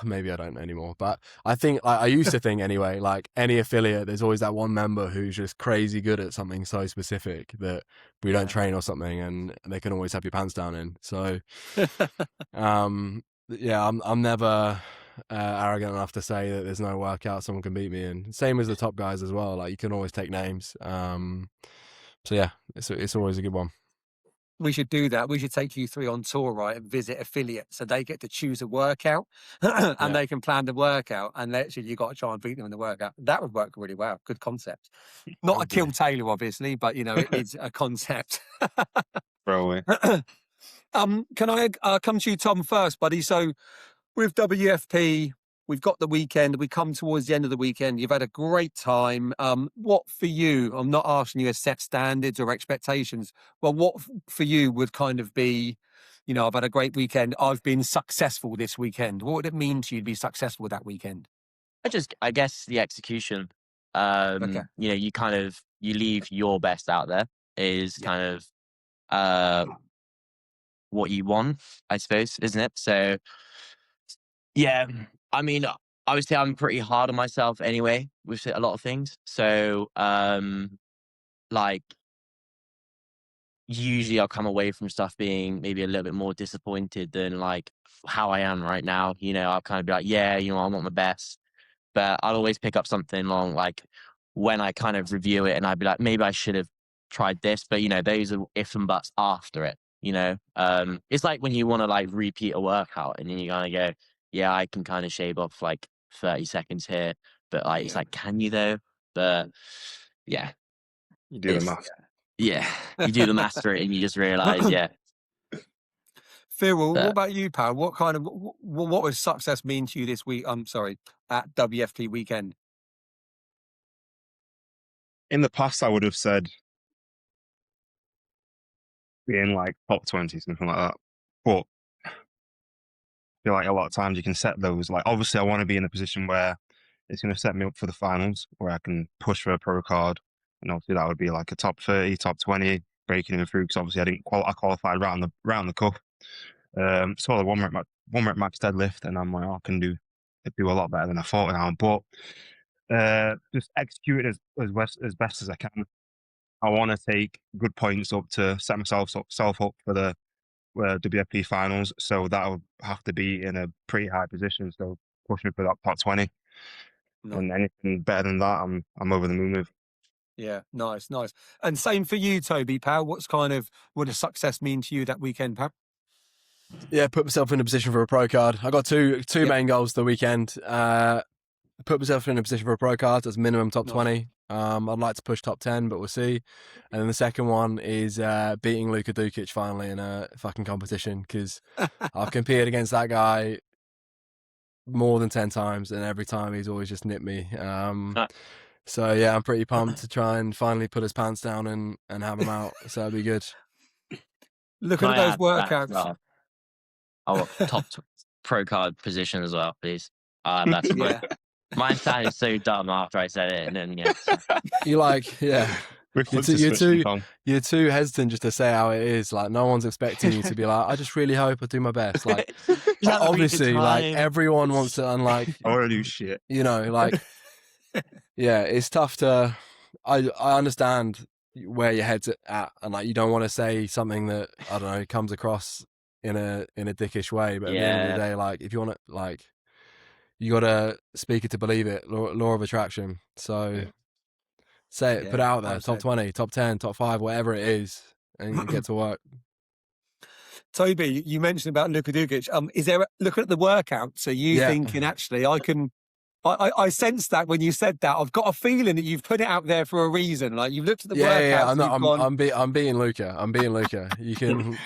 maybe I don't anymore, but I think, I used to think anyway, like any affiliate, there's always that one member who's just crazy good at something so specific that we don't train or something, and they can always have your pants down in. So, yeah, I'm never arrogant enough to say that there's no workout someone can beat me in. Same as the top guys as well. Like, you can always take names. So yeah, it's always a good one. We should do that. We should take you three on tour, right, and visit affiliates, so they get to choose a workout and they can plan the workout, and literally you got to try and beat them in the workout. That would work really well. Good concept. Not a I'd kill do. Taylor, obviously, but you know, it is a concept. throw away. Can I come to you, Tom, first, buddy? So with WFP, we've got the weekend. We come towards the end of the weekend. You've had a great time. What for you? I'm not asking you to set standards or expectations. Well, what for you would kind of be, you know, I've had a great weekend. I've been successful this weekend. What would it mean to you to be successful that weekend? I guess the execution. Okay. You know, you leave your best out there is Yeah. kind of what you want, I suppose, isn't it? So yeah, I mean, obviously I'm pretty hard on myself anyway with a lot of things. So like usually I'll come away from stuff being maybe a little bit more disappointed than like how I am right now. You know, I'll kind of be like, yeah, you know, I'm not my best, but I'll always pick up something along like when I kind of review it and I'd be like, maybe I should have tried this, but you know, those are ifs and buts after it, you know? It's like when you want to like repeat a workout and then you kind of go, yeah, I can kind of shave off like 30 seconds here, but like, it's like, can you though? But yeah, You do the math. yeah, you do the math for it and you just realize, yeah. Phil, what about you, pal? What kind of what would success mean to you this week? I'm sorry, at WFP weekend. In the past, I would have said being like top 20, something like that. But I feel like a lot of times you can set those. Like, obviously, I want to be in a position where it's going to set me up for the finals, where I can push for a pro card. And obviously, that would be like a top 30, top 20, breaking in through. Because obviously, I qualified round the cup. So the one rep max deadlift, and I'm like, oh, I can do a lot better than I thought now. But just execute it as best as I can. I want to take good points up to set myself up for the WFP finals. So that would have to be in a pretty high position. So pushing for that top 20. No. And anything better than that, I'm over the moon with. Yeah, nice. And same for you, Toby, pal. What does success mean to you that weekend, pal? Yeah, put myself in a position for a pro card. I got two main goals the weekend. Put myself in a position for a pro card as minimum top 20. I'd like to push top 10, but we'll see. And then the second one is beating Luka Dukic finally in a fucking competition, because I've competed against that guy more than 10 times, and every time he's always just nipped me. So yeah, I'm pretty pumped to try and finally put his pants down and have him out. So it'll be good. Looking at those workouts. I want pro card position as well, please. That's Yeah. mine sounded so dumb after I said it, and then yeah. So. You like, yeah. We flipped the switch, Tom. You're too hesitant just to say how it is. Like, no one's expecting you to be like, I just really hope I do my best. Like, obviously, like everyone wants to, unlike, I want to do shit. you know, like, yeah, it's tough to. I understand where your head's at, and like you don't want to say something that I don't know comes across in a dickish way. But at the end of the day, like if you want to, like, you gotta speak it to believe it. Law of attraction. So say it, put it out there. Top 20, top 10, top 5, whatever it is, and get to work. Toby, you mentioned about Luka Dukic. Is there looking at the workouts? Are you thinking actually I can? I sensed that when you said that. I've got a feeling that you've put it out there for a reason. Like you've looked at the workouts. Yeah. I'm being Luka. I'm being Luka. You can.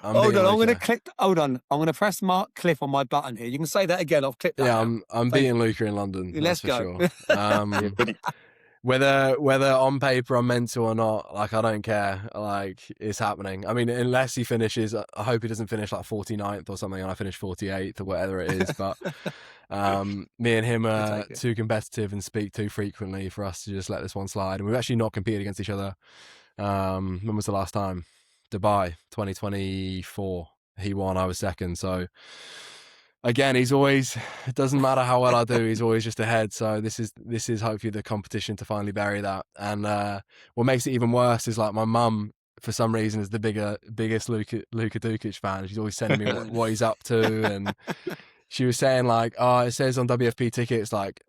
Hold on. I'm going to click. Hold on. I'm going to press Mark Cliff on my button here. You can say that again. I've clicked that. Yeah, now. I'm being Luka in London. Let's go. Sure. Whether on paper I'm meant to or not, like I don't care. Like it's happening. I mean, unless he finishes, I hope he doesn't finish like 49th or something, and I finish 48th or whatever it is. But me and him are too competitive and speak too frequently for us to just let this one slide. And we've actually not competed against each other. When was the last time? Dubai 2024. He won, I was second. So again, he's always, it doesn't matter how well I do, he's always just ahead. So this is hopefully the competition to finally bury that. And what makes it even worse is like my mum, for some reason, is the biggest Luka Dukic fan. She's always sending me what he's up to. And she was saying like, oh, it says on WFP tickets, like,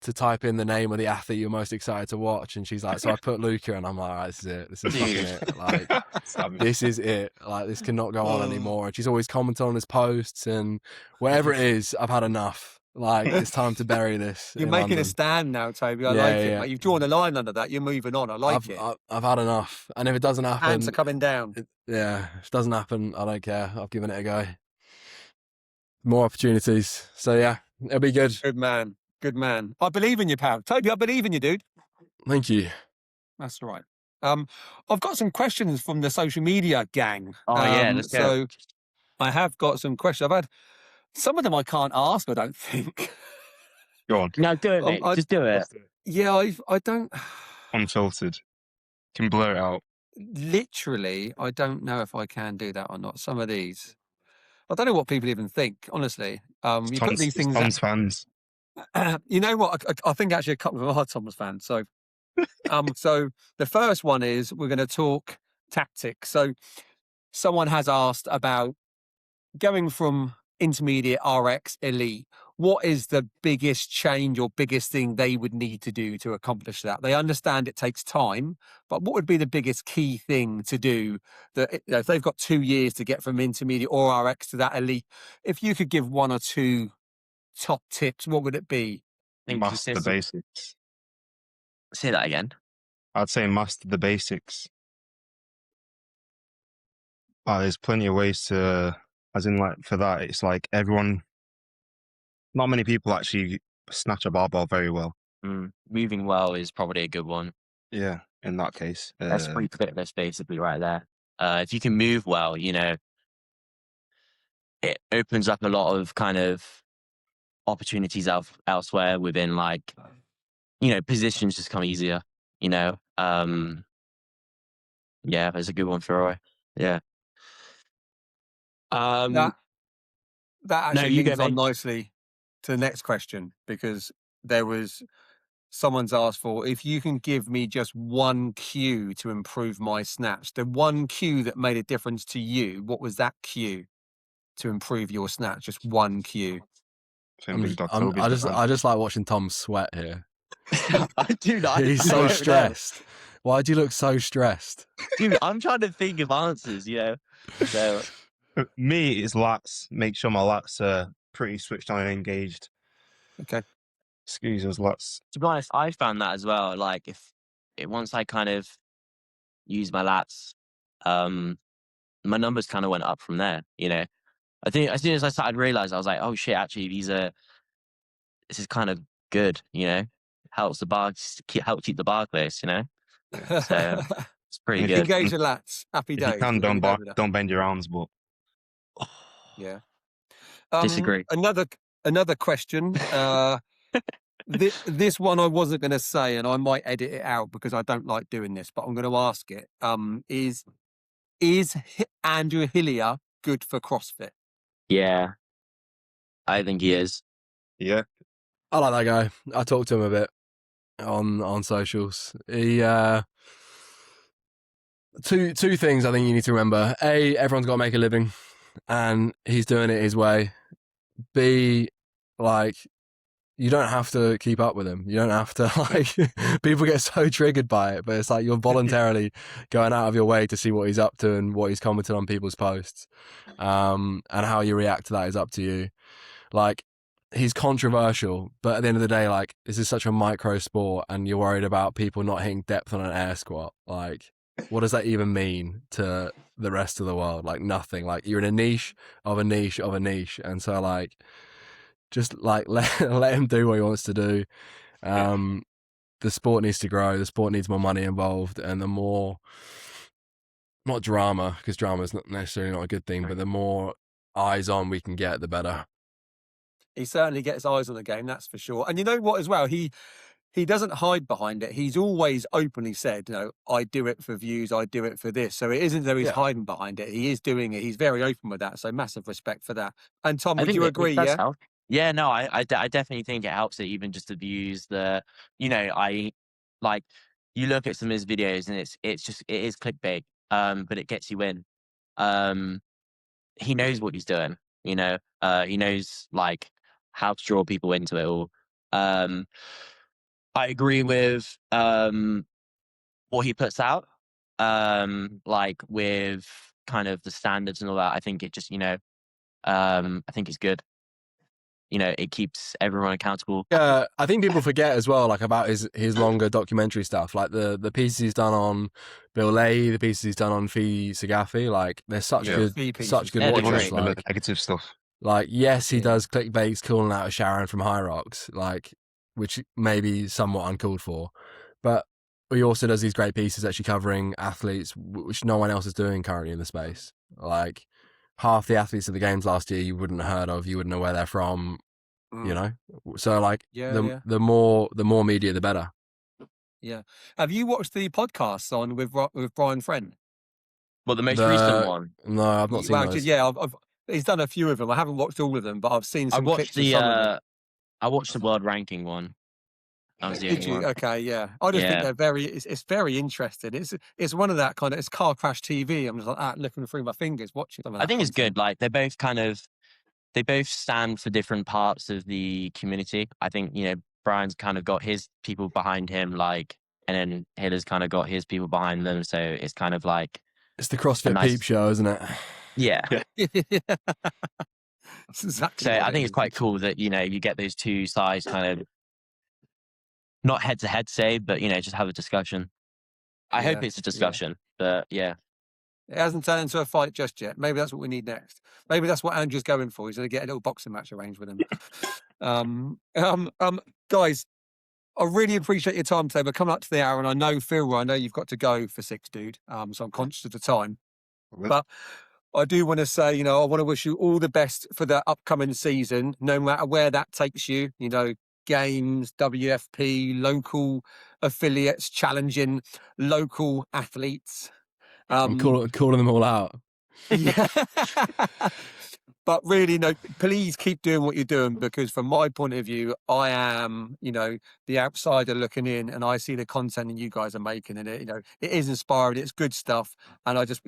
to type in the name of the athlete you're most excited to watch, and she's like, so I put Luka, and I'm like, all right, this is it, this is fucking it, like this is it, like this cannot go on anymore. And she's always commenting on his posts, and whatever it is, I've had enough. Like it's time to bury this. You're making London a stand now, Toby. I like it. Like, you've drawn a line under that. You're moving on. I like it. I've had enough, and if it doesn't happen, hands are coming down. If it doesn't happen, I don't care. I've given it a go. More opportunities. So yeah, it'll be good. Good man. Good man. I believe in you, pal. Toby, I believe in you, dude. Thank you. That's all right. I've got some questions from the social media gang. Oh, yeah, let's go. So I have got some questions. I've had some of them I can't ask, I don't think. Go on. No, do it, mate. Just do it. Yeah, I don't... Unfiltered. Can blur it out. Literally, I don't know if I can do that or not. Some of these. I don't know what people even think, honestly. You put these things... Tom's fans. You know what? I think actually a couple of them are Thomas fans. So, so the first one is we're going to talk tactics. So, someone has asked about going from intermediate RX elite. What is the biggest change or biggest thing they would need to do to accomplish that? They understand it takes time, but what would be the biggest key thing to do that if they've got 2 years to get from intermediate or RX to that elite? If you could give one or two top tips, what would it be? Master the basics. Say that again. I'd say master the basics. There's plenty of ways to, as in like for that, it's like everyone, not many people actually snatch a barbell very well. Moving well is probably a good one. Yeah, in that case. That's free fitness basically right there. If you can move well, you know, it opens up a lot of kind of opportunities elsewhere within, like, you know, positions just come easier, you know. Yeah, there's a good one for Roy. Yeah. That actually leads on nicely to the next question, because there was someone's asked for, if you can give me just one cue to improve my snatch, the one cue that made a difference to you, what was that cue to improve your snatch? Just one cue. I just like watching Tom sweat here. I do not. He's so stressed. Why do you look so stressed? Dude, I'm trying to think of answers, you know. So me, it's lats. Make sure my lats are pretty switched on and engaged. Okay. Squeeze those lats. To be honest, I found that as well. Like once I kind of used my lats, my numbers kind of went up from there, you know. I think as soon as I started realize, I was like, oh shit, actually this is kind of good, you know. Helps the bar help keep the bar close, you know. So it's pretty good. Engage your lats. Happy days. If you can, don't bend your arms, but yeah. Disagree. Another question. This one I wasn't going to say, and I might edit it out because I don't like doing this, but I'm going to ask it. Is Andrew Hillier good for CrossFit? Yeah, I think he is. Yeah. I like that guy. I talked to him a bit on socials. He two things I think you need to remember. A, everyone's got to make a living, and he's doing it his way. B, like, you don't have to keep up with him. You don't have to, like, people get so triggered by it, but it's like you're voluntarily going out of your way to see what he's up to and what he's commented on people's posts. And how you react to that is up to you. Like, he's controversial, but at the end of the day, like, this is such a micro sport and you're worried about people not hitting depth on an air squat. Like, what does that even mean to the rest of the world? Like, nothing. Like, you're in a niche of a niche of a niche. And so, like, just like let him do what he wants to do. The sport needs to grow. The sport needs more money involved, and the more, not drama, because drama is not necessarily not a good thing, but the more eyes on we can get, the better. He certainly gets eyes on the game, that's for sure. And you know what, as well, he doesn't hide behind it. He's always openly said, I do it for views, I do it for this. So it isn't that he's hiding behind it. He is doing it. He's very open with that. So massive respect for that. And Tom, would you agree? Yeah. Help. Yeah, no, I definitely think it helps it, even just to views. I like, you look at some of his videos and it is clickbait, but it gets you in. He knows what he's doing. He knows like how to draw people into it all. I agree with what he puts out, like with kind of the standards and all that. I think it just, I think it's good. It keeps everyone accountable. Yeah, I think people forget as well, like, about his longer documentary stuff, like the pieces he's done on Bill Leahy, the pieces he's done on Fee Sagafi. Like, they're such good watches. Like, negative stuff. Like, yes, he does clickbaits calling out a Sharon from High Rocks, like, which may be somewhat uncalled for, but he also does these great pieces actually covering athletes, which no one else is doing currently in the space. Like, half the athletes at the games last year you wouldn't have heard of, you wouldn't know where they're from, So, like, the more media, the better. Yeah. Have you watched the podcasts on with Brian Friend? Well, the most recent one. No, I've not seen those. Yeah, he's done a few of them. I haven't watched all of them, but I've seen some clips of some of them. I watched the world ranking one. That was the only one. Okay, yeah. I just think they're it's very interesting. It's one of that kind of, it's car crash TV. I'm just like looking through my fingers watching them. I think it's good. Like, they both stand for different parts of the community. I think, Brian's kind of got his people behind him, like, and then Hiller's kind of got his people behind them. So it's kind of like, it's the CrossFit Peep Show, isn't it? Yeah. Exactly. So I think it's quite cool that, you get those two sides kind of not head to head, say, but, just have a discussion. I hope it's a discussion, but yeah. It hasn't turned into a fight just yet. Maybe that's what we need next. Maybe that's what Andrew's going for. He's going to get a little boxing match arranged with him. Guys, I really appreciate your time today. We're coming up to the hour, and I know, Philroy, I know you've got to go for 6, dude. So I'm conscious of the time. But I do want to say, I want to wish you all the best for the upcoming season, no matter where that takes you. Games, WFP, local affiliates, challenging local athletes. I'm calling them all out. Yeah. But really, please keep doing what you're doing, because from my point of view, I am, the outsider looking in, and I see the content that you guys are making, and it is inspiring. It's good stuff. And I just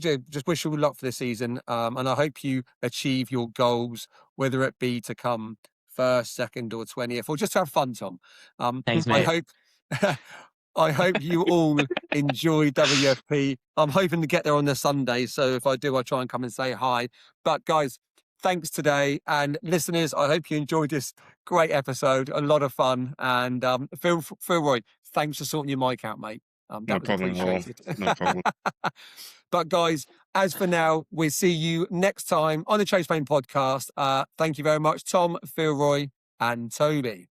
wish you luck for this season. And I hope you achieve your goals, whether it be to come 1st, 2nd, or 20th, or just have fun, Tom. Thanks, mate. I hope you all enjoy WFP. I'm hoping to get there on the Sunday, so if I do, I'll try and come and say hi. But guys, thanks today. And listeners, I hope you enjoyed this great episode. A lot of fun. And Philroy, thanks for sorting your mic out, mate. No problem at all. No problem. But guys, as for now, we'll see you next time on the Chmapion podcast. Thank you very much, Tom, Philroy, and Toby.